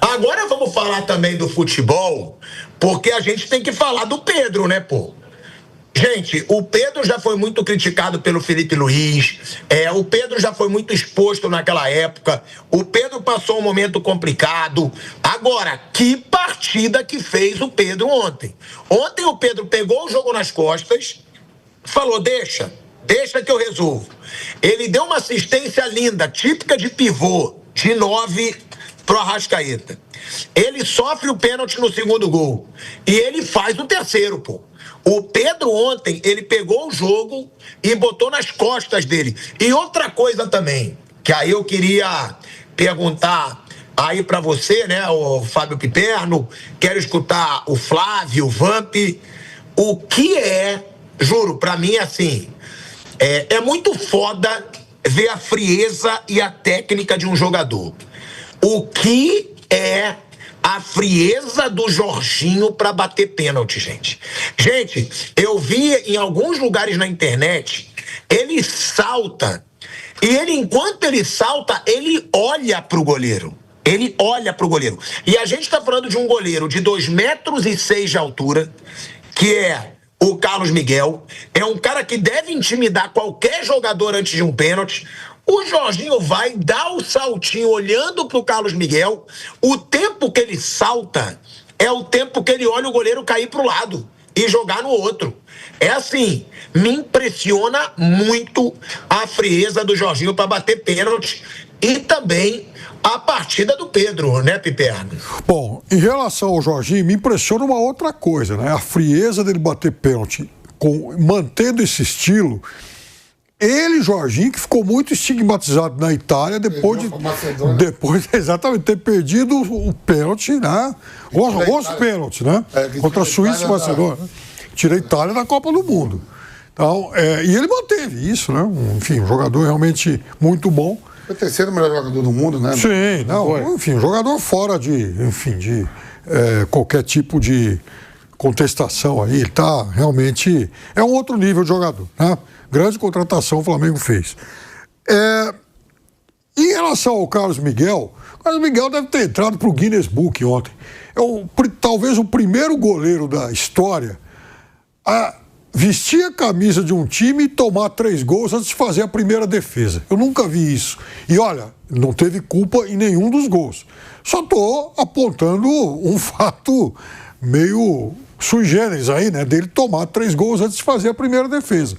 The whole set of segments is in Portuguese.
Agora vamos falar também do futebol, porque a gente tem que falar do Pedro, né, pô? Gente, o Pedro já foi muito criticado pelo Felipe Luiz, o Pedro já foi muito exposto naquela época, o Pedro passou um momento complicado. Agora, que partida que fez o Pedro ontem. Ontem o Pedro pegou o jogo nas costas, falou, deixa que eu resolvo. Ele deu uma assistência linda, típica de pivô, de 9 pro Arrascaeta. Ele sofre o pênalti no segundo gol e ele faz o terceiro, pô. O Pedro ontem, ele pegou o jogo e botou nas costas dele. E outra coisa também, que aí eu queria perguntar aí pra você, né, o Fábio Piperno, quero escutar o Flávio, o Vamp, o que juro, pra mim, assim, é muito foda ver a frieza e a técnica de um jogador. O que é a frieza do Jorginho para bater pênalti, gente? Gente, eu vi em alguns lugares na internet, ele salta, e ele, enquanto ele salta, ele olha pro goleiro. Ele olha pro goleiro. E a gente tá falando de um goleiro de 2,6 metros de altura, que é o Carlos Miguel. É um cara que deve intimidar qualquer jogador antes de um pênalti. O Jorginho vai dar o saltinho olhando pro Carlos Miguel. O tempo que ele salta é o tempo que ele olha o goleiro cair pro lado e jogar no outro. É assim, me impressiona muito a frieza do Jorginho para bater pênalti e também a partida do Pedro, né, Piperno? Bom, em relação ao Jorginho, me impressiona uma outra coisa, né? A frieza dele bater pênalti, mantendo esse estilo. Ele, Jorginho, que ficou muito estigmatizado na Itália depois exatamente ter perdido o pênalti, né? Os pênaltis, né? Contra a Suíça e Macedônia. Tira a Itália da Copa do Mundo. Então, e ele manteve isso, né? Enfim, um jogador realmente muito bom. Foi o terceiro melhor jogador do mundo, né? Sim, não, enfim, um jogador fora de qualquer tipo de contestação aí. Ele tá realmente. É um outro nível de jogador, né? Grande contratação o Flamengo fez. Em relação ao Carlos Miguel deve ter entrado para o Guinness Book ontem. Talvez o primeiro goleiro da história a vestir a camisa de um time e tomar 3 gols antes de fazer a primeira defesa. Eu nunca vi isso. E olha, não teve culpa em nenhum dos gols. Só estou apontando um fato meio sui generis aí, né? Dele tomar 3 gols antes de fazer a primeira defesa.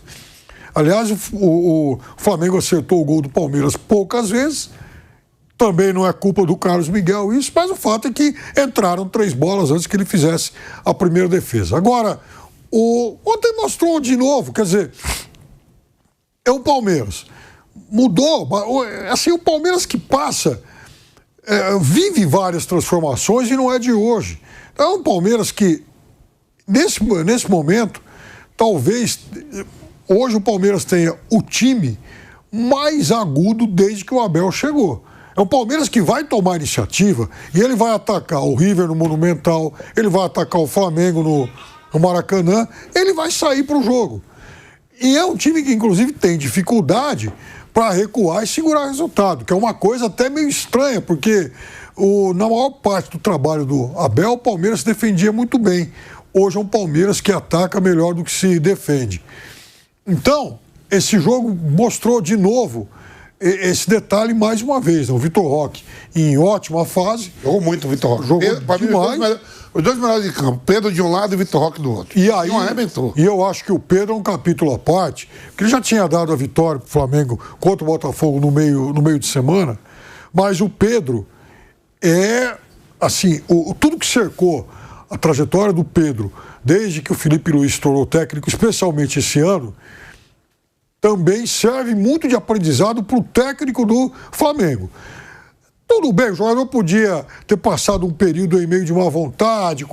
Aliás, o Flamengo acertou o gol do Palmeiras poucas vezes. Também não é culpa do Carlos Miguel isso, mas o fato é que entraram 3 bolas antes que ele fizesse a primeira defesa. Agora, ontem mostrou de novo, quer dizer, é o Palmeiras. Mudou, assim, o Palmeiras que passa, vive várias transformações e não é de hoje. É um Palmeiras que, nesse momento, talvez... Hoje o Palmeiras tenha o time mais agudo desde que o Abel chegou. É o Palmeiras que vai tomar iniciativa e ele vai atacar o River no Monumental, ele vai atacar o Flamengo no Maracanã, ele vai sair para o jogo. E é um time que, inclusive, tem dificuldade para recuar e segurar o resultado, que é uma coisa até meio estranha, porque na maior parte do trabalho do Abel, o Palmeiras se defendia muito bem. Hoje é um Palmeiras que ataca melhor do que se defende. Então, esse jogo mostrou de novo esse detalhe mais uma vez. Né? O Vitor Roque, em ótima fase. Jogou muito o Vitor Roque. Jogou demais. Os dois melhores de campo. Pedro de um lado e Vitor Roque do outro. E aí, e eu acho que o Pedro é um capítulo à parte, que ele já tinha dado a vitória para o Flamengo contra o Botafogo no meio de semana, mas o Pedro assim, tudo que cercou a trajetória do Pedro, desde que o Felipe Luiz se tornou técnico, especialmente esse ano, também serve muito de aprendizado para o técnico do Flamengo. Tudo bem, o jogador podia ter passado um período aí meio de má vontade,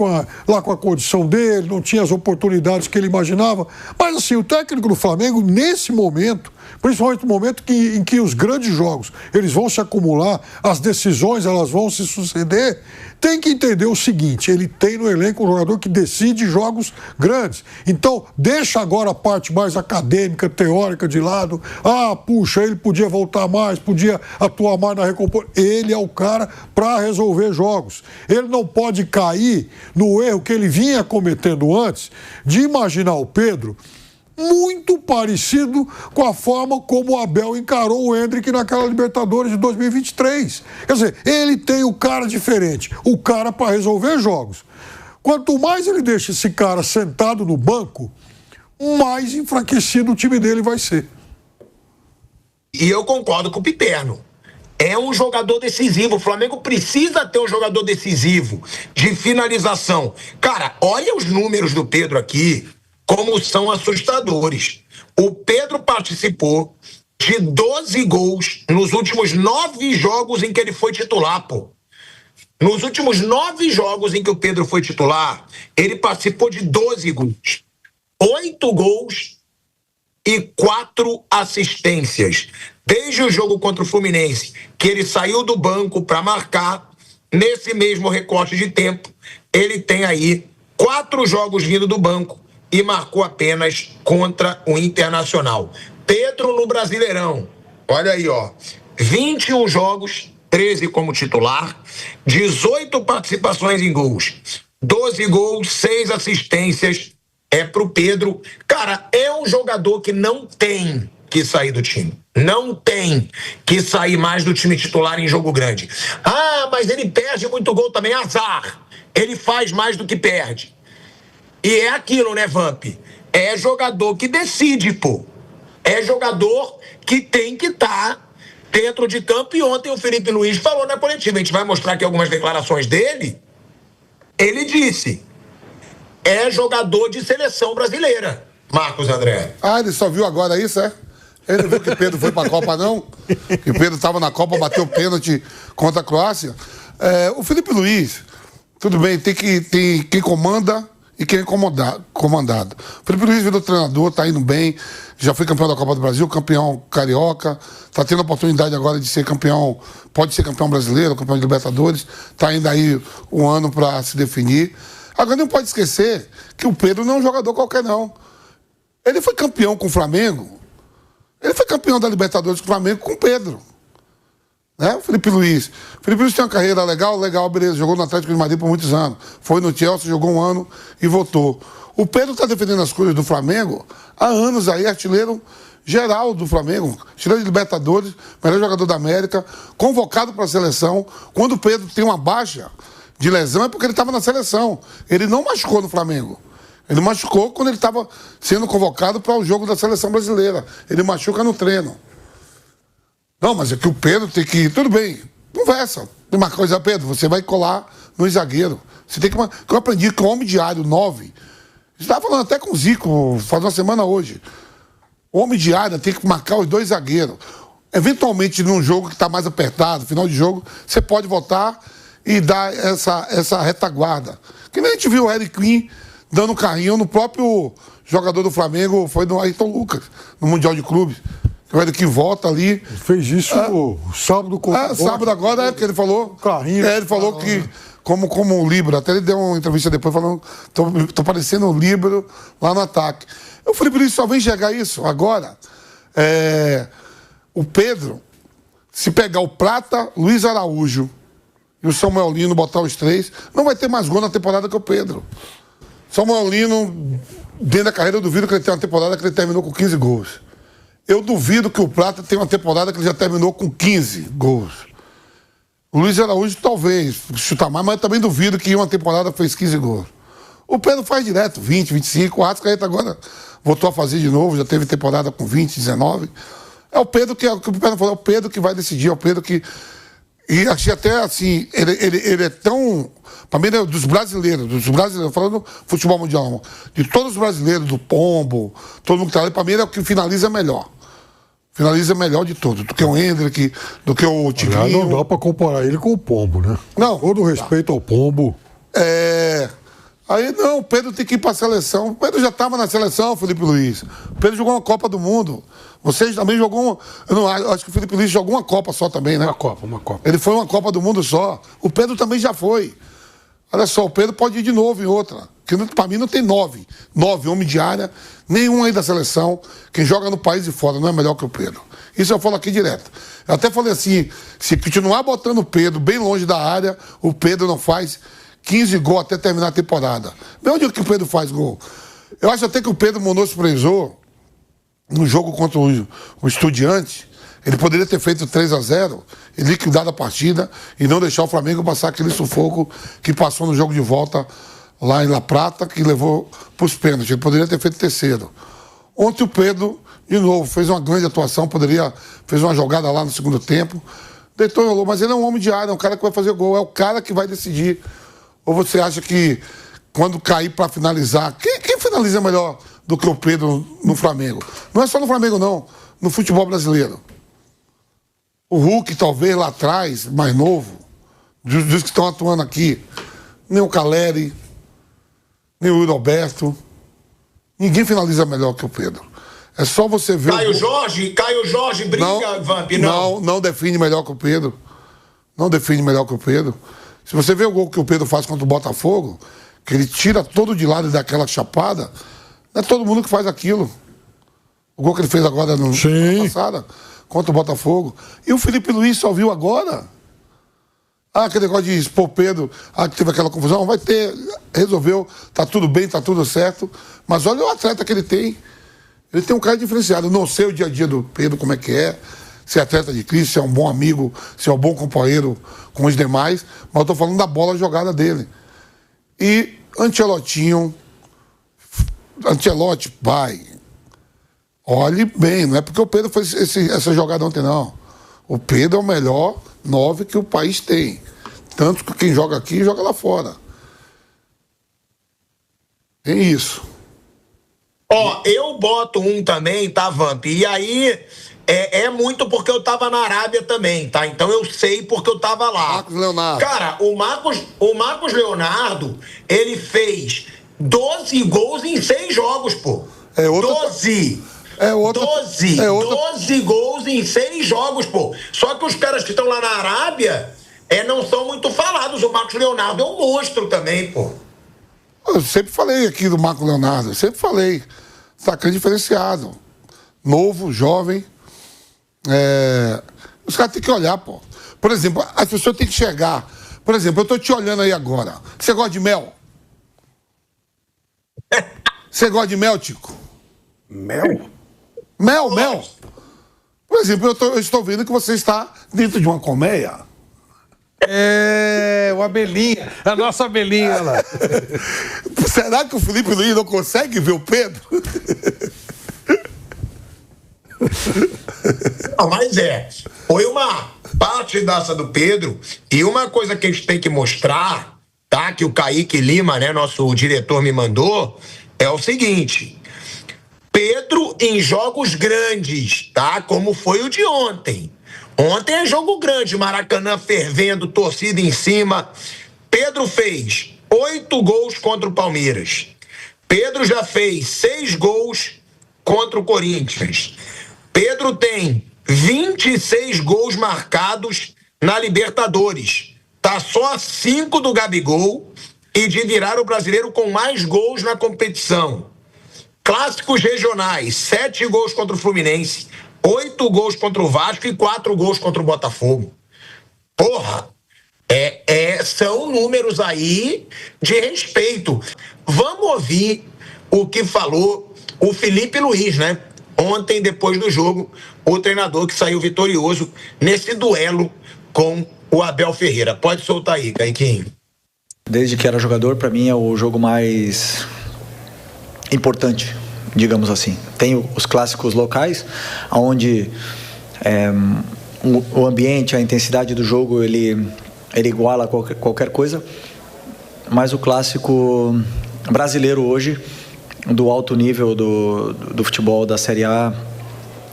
lá com a condição dele, não tinha as oportunidades que ele imaginava, mas assim, o técnico do Flamengo, nesse momento, principalmente no momento em que os grandes jogos eles vão se acumular, as decisões elas vão se suceder, tem que entender o seguinte: ele tem no elenco um jogador que decide jogos grandes. Então, deixa agora a parte mais acadêmica, teórica de lado. Puxa, ele podia voltar mais, podia atuar mais na recomposição. Ele ele é o cara para resolver jogos. Ele não pode cair no erro que ele vinha cometendo antes de imaginar o Pedro muito parecido com a forma como o Abel encarou o Endrick naquela Libertadores de 2023. Quer dizer, ele tem o cara diferente, o cara para resolver jogos. Quanto mais ele deixa esse cara sentado no banco, mais enfraquecido o time dele vai ser. E eu concordo com o Piperno. É um jogador decisivo. O Flamengo precisa ter um jogador decisivo de finalização. Cara, olha os números do Pedro aqui, como são assustadores. O Pedro participou de 12 gols nos últimos 9 jogos em que ele foi titular, pô. Nos últimos 9 jogos em que o Pedro foi titular, ele participou de 12 gols. 8 gols e 4 assistências. Desde o jogo contra o Fluminense, que ele saiu do banco para marcar, nesse mesmo recorte de tempo, ele tem aí 4 jogos vindo do banco e marcou apenas contra o Internacional. Pedro no Brasileirão, olha aí, ó, 21 jogos, 13 como titular, 18 participações em gols, 12 gols, 6 assistências, pro Pedro. Cara, é um jogador que não tem que sair do time. Não tem que sair mais do time titular em jogo grande. Ah, mas ele perde muito gol também, azar. Ele faz mais do que perde. E é aquilo, né, Vamp? É jogador que decide, pô. É jogador que tem que estar dentro de campo. E ontem o Felipe Luiz falou na coletiva. A gente vai mostrar aqui algumas declarações dele. Ele disse: é jogador de seleção brasileira, Marcos André. Ah, ele só viu agora isso, é? Ele não viu que Pedro foi pra Copa, não? Que Pedro estava na Copa, bateu pênalti contra a Croácia. O Felipe Luiz, tudo bem, tem quem comanda e quem é comandado. O Felipe Luiz virou treinador, tá indo bem, já foi campeão da Copa do Brasil, campeão carioca, tá tendo a oportunidade agora de ser campeão, pode ser campeão brasileiro, campeão de Libertadores, tá indo aí um ano para se definir. Agora não pode esquecer que o Pedro não é um jogador qualquer, não. Ele foi campeão com o Flamengo. Ele foi campeão da Libertadores com o Flamengo com o Pedro. Né? O Felipe Luiz. O Felipe Luiz tem uma carreira legal, beleza. Jogou no Atlético de Madrid por muitos anos. Foi no Chelsea, jogou um ano e voltou. O Pedro está defendendo as coisas do Flamengo há anos aí, artilheiro geral do Flamengo, artilheiro de Libertadores, melhor jogador da América, convocado para a seleção. Quando o Pedro tem uma baixa de lesão é porque ele estava na seleção. Ele não machucou no Flamengo. Ele machucou quando ele estava sendo convocado para o jogo da seleção brasileira. Ele machuca no treino. Não, mas é que o Pedro tem que... Tudo bem, conversa. Tem uma coisa, Pedro, você vai colar no zagueiro. Você tem que... Eu aprendi que o homem diário 9... Estava falando até com o Zico, faz uma semana hoje. O homem diário tem que marcar os 2 zagueiros. Eventualmente, num jogo que está mais apertado, final de jogo, você pode voltar e dar essa retaguarda. Que nem a gente viu o Harry Quinn dando carrinho no próprio jogador do Flamengo, foi no Ayrton Lucas, no Mundial de Clubes. O Harry Quinn volta ali. Ele fez isso sábado. Sábado agora, que ele falou. Carrinho. Ele falou que, como o Libro, até ele deu uma entrevista depois falando, tô parecendo o Libro lá no ataque. O Felipe Luiz só vem enxergar isso agora. O Pedro, se pegar o Prata, Luiz Araújo e o Samuel Lino, botar os 3, não vai ter mais gol na temporada que o Pedro. Samuel Lino, dentro da carreira, eu duvido que ele tenha uma temporada que ele terminou com 15 gols. Eu duvido que o Prata tenha uma temporada que ele já terminou com 15 gols. O Luiz Araújo, talvez, chutar mais, mas eu também duvido que em uma temporada fez 15 gols. O Pedro faz direto, 20, 25. O Arrascaeta agora voltou a fazer de novo, já teve temporada com 20, 19. É o Pedro que o Pedro falou, é o Pedro que vai decidir, é o Pedro que... E achei até assim, ele é tão... Para mim, dos brasileiros, falando do futebol mundial, de todos os brasileiros, do Pombo, todo mundo que tá ali, para mim ele é o que finaliza melhor. Finaliza melhor de todos, do que o Endrick, do que o Tigrinho. Não dá para comparar ele com o Pombo, né? Não. Todo respeito ao Pombo. Aí não, o Pedro tem que ir para a seleção. O Pedro já estava na seleção, Felipe Luiz. O Pedro jogou uma Copa do Mundo. Vocês também jogou uma... Eu acho que o Felipe Luiz jogou uma Copa só também, né? Uma Copa. Ele foi uma Copa do Mundo só. O Pedro também já foi. Olha só, o Pedro pode ir de novo em outra. Porque para mim não tem 9 homens de área, nenhum aí da seleção. Quem joga no país de fora não é melhor que o Pedro. Isso eu falo aqui direto. Eu até falei assim, se continuar botando o Pedro bem longe da área, o Pedro não faz 15 gols até terminar a temporada. Mas onde é que o Pedro faz gol? Eu acho até que o Pedro menosprezou no jogo contra o Estudiantes. Ele poderia ter feito 3-0 e liquidado a partida e não deixar o Flamengo passar aquele sufoco que passou no jogo de volta lá em La Plata, que levou para os pênaltis. Ele poderia ter feito terceiro. Ontem o Pedro, de novo, fez uma grande atuação, fez uma jogada lá no segundo tempo, deitou e rolou, mas ele é um homem de área, é um cara que vai fazer gol, é o cara que vai decidir. Ou você acha que quando cair para finalizar, quem finaliza melhor do que o Pedro no Flamengo? Não é só no Flamengo, não, no futebol brasileiro. O Hulk, talvez, lá atrás, mais novo, dos que estão atuando aqui, nem o Caleri, nem o Roberto, ninguém finaliza melhor que o Pedro. É só você ver... Caio Jorge briga, Vamp, não. Não define melhor que o Pedro. Não define melhor que o Pedro. Se você vê o gol que o Pedro faz contra o Botafogo, que ele tira todo de lado e dá aquela chapada, não é todo mundo que faz aquilo. O gol que ele fez agora no ano passado, contra o Botafogo. E o Felipe Luiz só viu agora. Aquele negócio de expor o Pedro, que teve aquela confusão, vai ter, resolveu, tá tudo bem, tá tudo certo. Mas olha o atleta que ele tem. Ele tem um cara diferenciado. Eu não sei o dia a dia do Pedro, como é que é, se é atleta de Cristo, se é um bom amigo, se é um bom companheiro com os demais, mas eu tô falando da bola jogada dele. E Ancelotti, pai, olhe bem, não é porque o Pedro fez essa jogada ontem, não. O Pedro é o melhor 9 que o país tem. Tanto que quem joga aqui, joga lá fora. Tem isso. Eu boto um também, tá, Vamp? E aí, é muito porque eu tava na Arábia também, tá? Então eu sei porque eu tava lá. Marcos Leonardo. Cara, o Marcos Leonardo, ele fez 12 gols em 6 jogos, pô. 12 gols em 6 jogos, pô. Só que os caras que estão lá na Arábia não são muito falados. O Marcos Leonardo é um monstro também, pô. Eu sempre falei aqui do Marcos Leonardo, sempre falei. Atacante diferenciado. Novo, jovem. Os caras têm que olhar, pô. Por exemplo, as pessoas têm que chegar. Por exemplo, eu tô te olhando aí agora. Você gosta de mel? Você gosta de mel, Tico? Mel? Mel. Por exemplo, eu estou vendo que você está dentro de uma colmeia. Uma abelhinha. A nossa abelhinha lá. Será que o Felipe Luiz não consegue ver o Pedro? Não, mas foi uma parte dessa do Pedro. E uma coisa que a gente tem que mostrar, tá? Que o Kaique Lima, né, nosso diretor, me mandou, é o seguinte: Pedro em jogos grandes, tá? Como foi o de ontem. Ontem é jogo grande, Maracanã fervendo, torcida em cima. Pedro fez 8 gols contra o Palmeiras. Pedro já fez 6 gols contra o Corinthians. Pedro tem 26 gols marcados na Libertadores. Tá só a 5 do Gabigol e de virar o brasileiro com mais gols na competição. Clássicos regionais, 7 gols contra o Fluminense, 8 gols contra o Vasco e 4 gols contra o Botafogo. Porra, são números aí de respeito. Vamos ouvir o que falou o Felipe Luiz, né? Ontem, depois do jogo, o treinador que saiu vitorioso nesse duelo com o Abel Ferreira. Pode soltar aí, Caiquinho. Desde que era jogador, para mim é o jogo mais importante, digamos assim. Tem os clássicos locais, onde o ambiente, a intensidade do jogo, ele iguala qualquer coisa, mas o clássico brasileiro hoje, do alto nível do futebol da Série A,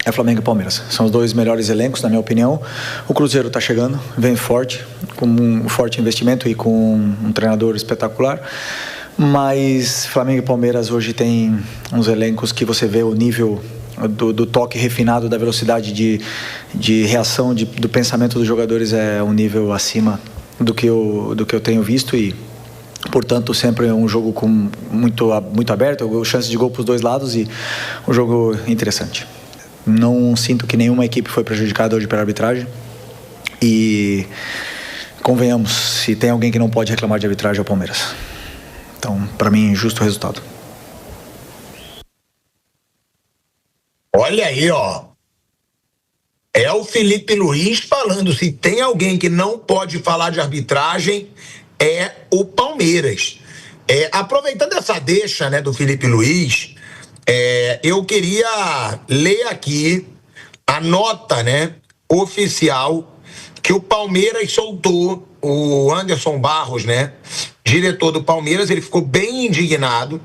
é Flamengo e Palmeiras. São os 2 melhores elencos, na minha opinião. O Cruzeiro está chegando, vem forte, com um forte investimento e com um treinador espetacular. Mas Flamengo e Palmeiras hoje tem uns elencos que você vê o nível do toque refinado, da velocidade de reação, do pensamento dos jogadores é um nível acima do que eu tenho visto, e Portanto, sempre é um jogo com muito aberto, chances de gol para os dois lados e um jogo interessante. Não sinto que nenhuma equipe foi prejudicada hoje pela arbitragem. E convenhamos, se tem alguém que não pode reclamar de arbitragem é o Palmeiras. Então, para mim, justo o resultado. Olha aí, ó. É o Felipe Luiz falando. Se tem alguém que não pode falar de arbitragem, é o Palmeiras. Aproveitando essa deixa, né, do Felipe Luiz, eu queria ler aqui a nota, né, oficial que o Palmeiras soltou. O Anderson Barros, né, diretor do Palmeiras, ele ficou bem indignado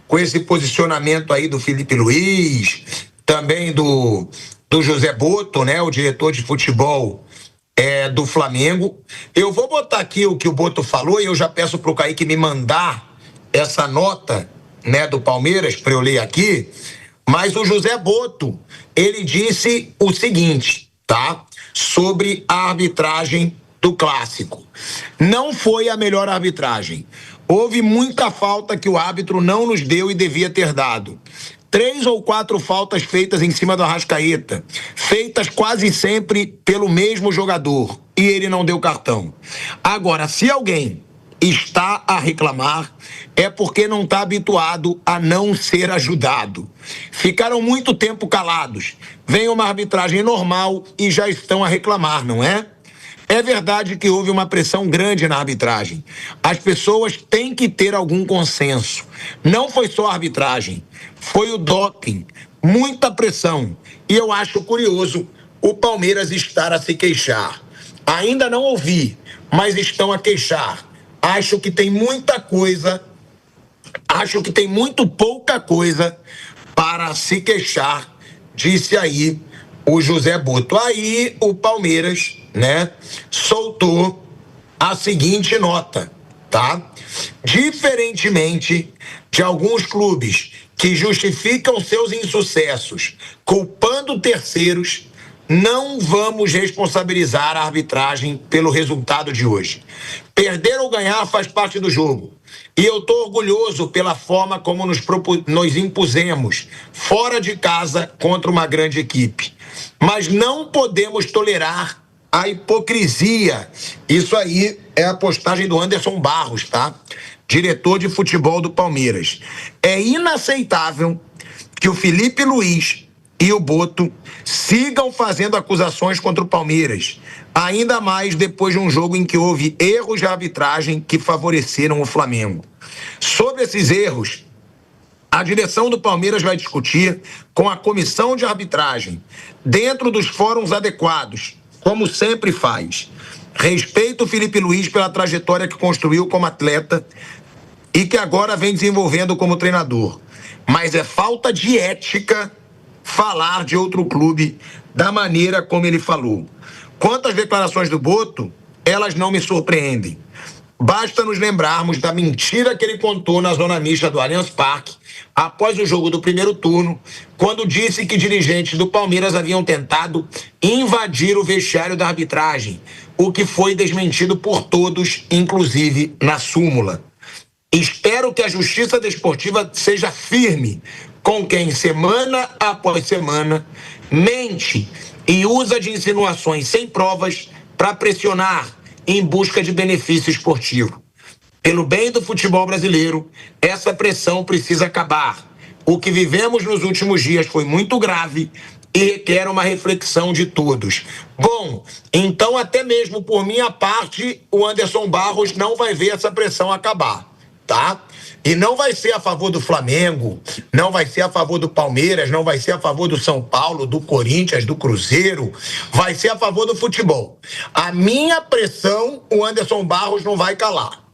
com esse posicionamento aí do Felipe Luiz, também do José Boto, né, o diretor de futebol do Flamengo. Eu vou botar aqui o que o Boto falou e eu já peço pro Kaique me mandar essa nota, né, do Palmeiras para eu ler aqui. Mas o José Boto, ele disse o seguinte, tá? Sobre a arbitragem do Clássico. Não foi a melhor arbitragem. Houve muita falta que o árbitro não nos deu e devia ter dado. 3 ou 4 faltas feitas em cima do Arrascaeta, feitas quase sempre pelo mesmo jogador, e ele não deu cartão. Agora, se alguém está a reclamar, é porque não está habituado a não ser ajudado. Ficaram muito tempo calados. Vem uma arbitragem normal e já estão a reclamar, não é? É verdade que houve uma pressão grande na arbitragem. As pessoas têm que ter algum consenso. Não foi só a arbitragem, foi o doping, muita pressão. E eu acho curioso o Palmeiras estar a se queixar. Ainda não ouvi, mas estão a queixar. Acho que tem muita coisa, acho que tem muito pouca coisa para se queixar, disse aí o José Boto. Aí o Palmeiras, né, soltou a seguinte nota, tá? Diferentemente de alguns clubes que justificam seus insucessos culpando terceiros, não vamos responsabilizar a arbitragem pelo resultado de hoje. Perder ou ganhar faz parte do jogo. E eu estou orgulhoso pela forma como nos impusemos fora de casa contra uma grande equipe. Mas não podemos tolerar a hipocrisia. Isso aí é a postagem do Anderson Barros, tá? Diretor de futebol do Palmeiras. É inaceitável que o Felipe Luiz e o Boto sigam fazendo acusações contra o Palmeiras, ainda mais depois de um jogo em que houve erros de arbitragem que favoreceram o Flamengo. Sobre esses erros, a direção do Palmeiras vai discutir com a comissão de arbitragem, dentro dos fóruns adequados, como sempre faz. Respeito o Felipe Luiz pela trajetória que construiu como atleta e que agora vem desenvolvendo como treinador. Mas é falta de ética falar de outro clube da maneira como ele falou. Quanto às declarações do Boto, elas não me surpreendem. Basta nos lembrarmos da mentira que ele contou na zona mista do Allianz Parque após o jogo do primeiro turno, quando disse que dirigentes do Palmeiras haviam tentado invadir o vestiário da arbitragem, o que foi desmentido por todos, inclusive na súmula. Espero que a justiça desportiva seja firme com quem, semana após semana, mente e usa de insinuações sem provas para pressionar em busca de benefício esportivo. Pelo bem do futebol brasileiro, essa pressão precisa acabar. O que vivemos nos últimos dias foi muito grave e requer uma reflexão de todos. Bom, então até mesmo por minha parte, o Anderson Barros não vai ver essa pressão acabar, tá? E não vai ser a favor do Flamengo, não vai ser a favor do Palmeiras, não vai ser a favor do São Paulo, do Corinthians, do Cruzeiro, vai ser a favor do futebol. A minha pressão, o Anderson Barros não vai calar.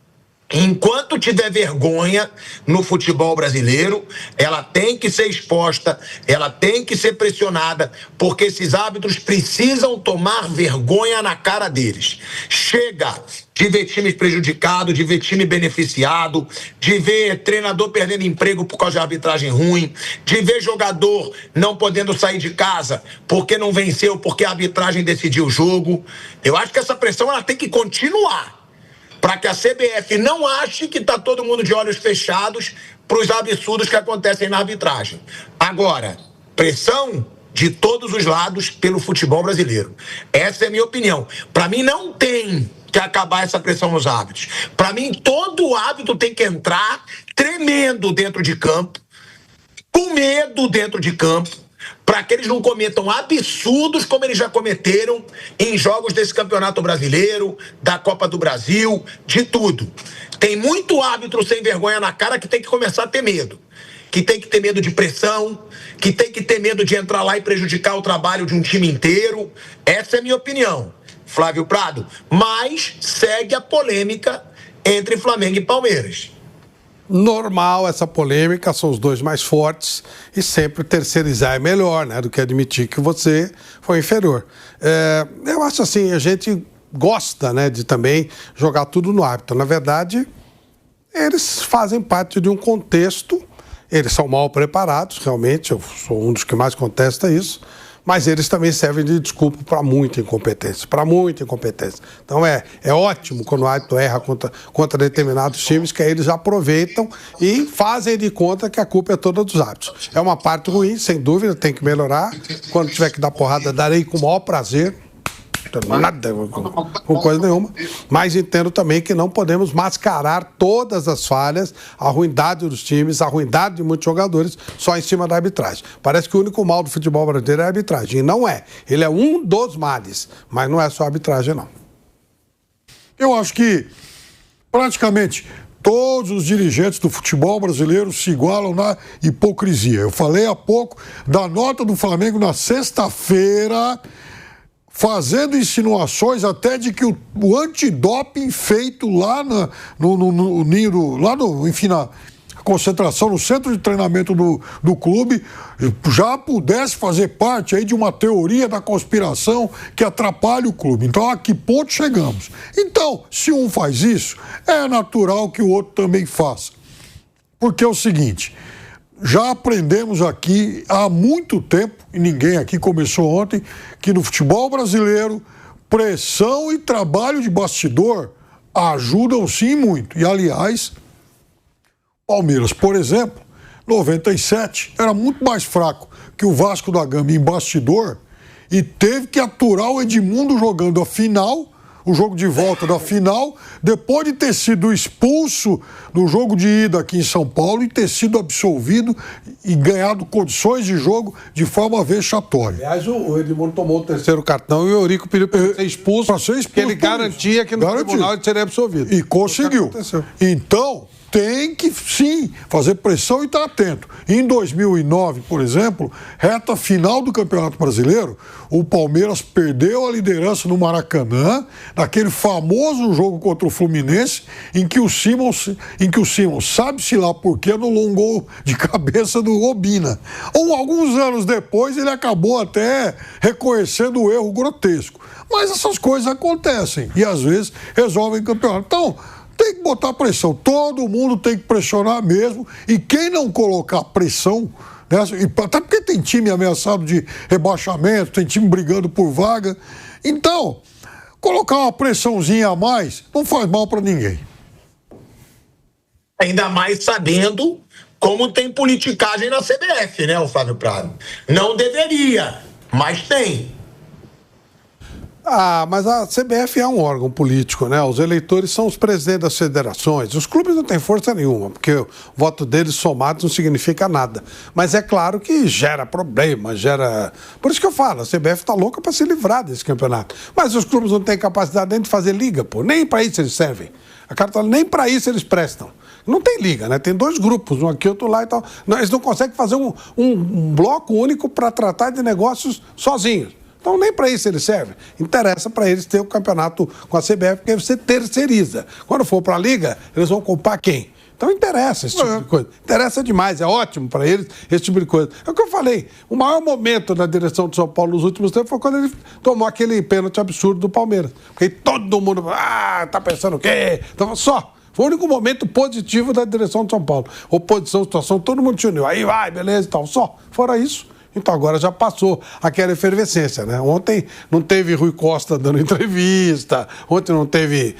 Enquanto tiver vergonha no futebol brasileiro, ela tem que ser exposta, ela tem que ser pressionada, porque esses árbitros precisam tomar vergonha na cara deles. Chega de ver times prejudicados, de ver time beneficiado, de ver treinador perdendo emprego por causa de arbitragem ruim, de ver jogador não podendo sair de casa porque não venceu, porque a arbitragem decidiu o jogo. Eu acho que essa pressão ela tem que continuar. para que a CBF não ache que está todo mundo de olhos fechados para os absurdos que acontecem na arbitragem. Agora, pressão de todos os lados pelo futebol brasileiro. Essa é a minha opinião. Para mim, não tem que acabar essa pressão nos árbitros. Para mim, todo árbitro tem que entrar tremendo dentro de campo, com medo dentro de campo, para que eles não cometam absurdos como eles já cometeram em jogos desse Campeonato Brasileiro, da Copa do Brasil, de tudo. Tem muito árbitro sem vergonha na cara que tem que começar a ter medo. Que tem que ter medo de pressão, que tem que ter medo de entrar lá e prejudicar o trabalho de um time inteiro. Essa é a minha opinião, Flávio Prado. Mas segue a polêmica entre Flamengo e Palmeiras. Normal essa polêmica, são os dois mais fortes e sempre terceirizar é melhor, né, do que admitir que você foi inferior. Eu acho assim, a gente gosta, né, de também jogar tudo no árbitro. Na verdade, eles fazem parte de um contexto. Eles são mal preparados, realmente, eu sou um dos que mais contesta isso, mas eles também servem de desculpa para muita incompetência, Então é ótimo quando o árbitro erra contra determinados times, que aí eles aproveitam e fazem de conta que a culpa é toda dos árbitros. É uma parte ruim, sem dúvida, tem que melhorar. Quando tiver que dar porrada, darei com o maior prazer. Nada com coisa nenhuma, mas entendo também que não podemos mascarar todas as falhas, a ruindade dos times, a ruindade de muitos jogadores só em cima da arbitragem. Parece que o único mal do futebol brasileiro é a arbitragem, e não é. Ele é um dos males, mas não é só a arbitragem, não. Eu acho que praticamente todos os dirigentes do futebol brasileiro se igualam na hipocrisia. Eu falei há pouco da nota do Flamengo na sexta-feira, fazendo insinuações até de que o antidoping feito lá enfim, na concentração, no centro de treinamento do clube, já pudesse fazer parte aí de uma teoria da conspiração que atrapalha o clube. Então, a que ponto chegamos? Então, se um faz isso, é natural que o outro também faça. Porque é o seguinte, já aprendemos aqui há muito tempo, e ninguém aqui começou ontem, que no futebol brasileiro, pressão e trabalho de bastidor ajudam sim muito. E, aliás, Palmeiras, por exemplo, 97, era muito mais fraco que o Vasco da Gama em bastidor e teve que aturar o Edmundo jogando a final, o jogo de volta da final, depois de ter sido expulso no jogo de ida aqui em São Paulo e ter sido absolvido e ganhado condições de jogo de forma vexatória. Aliás, o Edmundo tomou o terceiro cartão e o Eurico pediu para ser expulso, porque ele garantia que no tribunal ele seria absolvido. E conseguiu. Então, tem que, sim, fazer pressão e estar atento. Em 2009, por exemplo, reta final do Campeonato Brasileiro, o Palmeiras perdeu a liderança no Maracanã, naquele famoso jogo contra o Fluminense, em que o Simons, sabe-se lá por quê, anulou um gol de cabeça do Robina. Alguns anos depois, ele acabou até reconhecendo o erro grotesco. Mas essas coisas acontecem e, às vezes, resolvem o campeonato. Então, tem que botar pressão, todo mundo tem que pressionar mesmo, e quem não colocar pressão, né, até porque tem time ameaçado de rebaixamento, tem time brigando por vaga, então, colocar uma pressãozinha a mais não faz mal para ninguém. Ainda mais sabendo como tem politicagem na CBF, né, o Flávio Prado? Não deveria, mas tem. Mas a CBF é um órgão político, né? Os eleitores são os presidentes das federações. Os clubes não têm força nenhuma, porque o voto deles somado não significa nada. Mas é claro que gera problema, gera... Por isso que eu falo, a CBF está louca para se livrar desse campeonato. Mas os clubes não têm capacidade nem de fazer liga, pô. Nem para isso eles servem. A carta nem para isso eles prestam. Não tem liga, né? Tem dois grupos, um aqui, outro lá e tal. Não, eles não conseguem fazer um bloco único para tratar de negócios sozinhos. Então, nem para isso eles servem. Interessa para eles ter o campeonato com a CBF, porque você terceiriza. Quando for para a Liga, eles vão culpar quem? Então, interessa esse tipo de coisa. Interessa demais, é ótimo para eles esse tipo de coisa. É o que eu falei. O maior momento da direção de São Paulo nos últimos tempos foi quando ele tomou aquele pênalti absurdo do Palmeiras. Porque todo mundo, tá pensando o quê? Então, só. Foi o único momento positivo da direção de São Paulo. Oposição, situação, todo mundo se uniu. Aí vai, beleza e tal. Só. Fora isso, Então agora já passou aquela efervescência, né? Ontem não teve Rui Costa dando entrevista, ontem não teve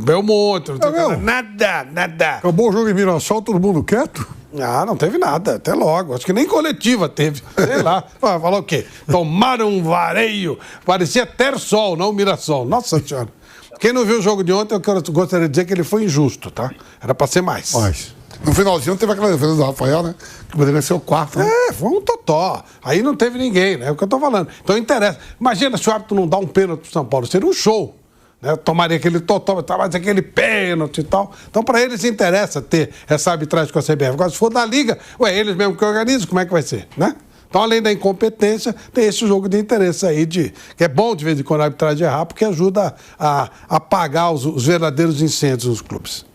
Belmonte, não teve nada. Acabou o jogo em Mirassol, todo mundo quieto? Ah, não teve nada, até logo. Acho que nem coletiva teve. Sei lá. Falou o quê? Tomaram um vareio. Parecia Tersol, não Mirassol. Nossa Senhora. Quem não viu o jogo de ontem, eu gostaria de dizer que ele foi injusto, tá? Era pra ser mais. No finalzinho teve aquela defesa do Rafael, né? Que poderia ser o quarto, né? Foi um totó. Aí não teve ninguém, né? É o que eu tô falando. Então interessa. Imagina se o árbitro não dá um pênalti pro São Paulo. Seria um show. Né? Tomaria aquele totó, mas aquele pênalti e tal. Então, para eles interessa ter essa arbitragem com a CBF. Agora, se for da Liga, eles mesmo que organizam, como é que vai ser, né? Então, além da incompetência, tem esse jogo de interesse aí, que é bom de vez em quando a arbitragem errar, porque ajuda a apagar os verdadeiros incêndios nos clubes.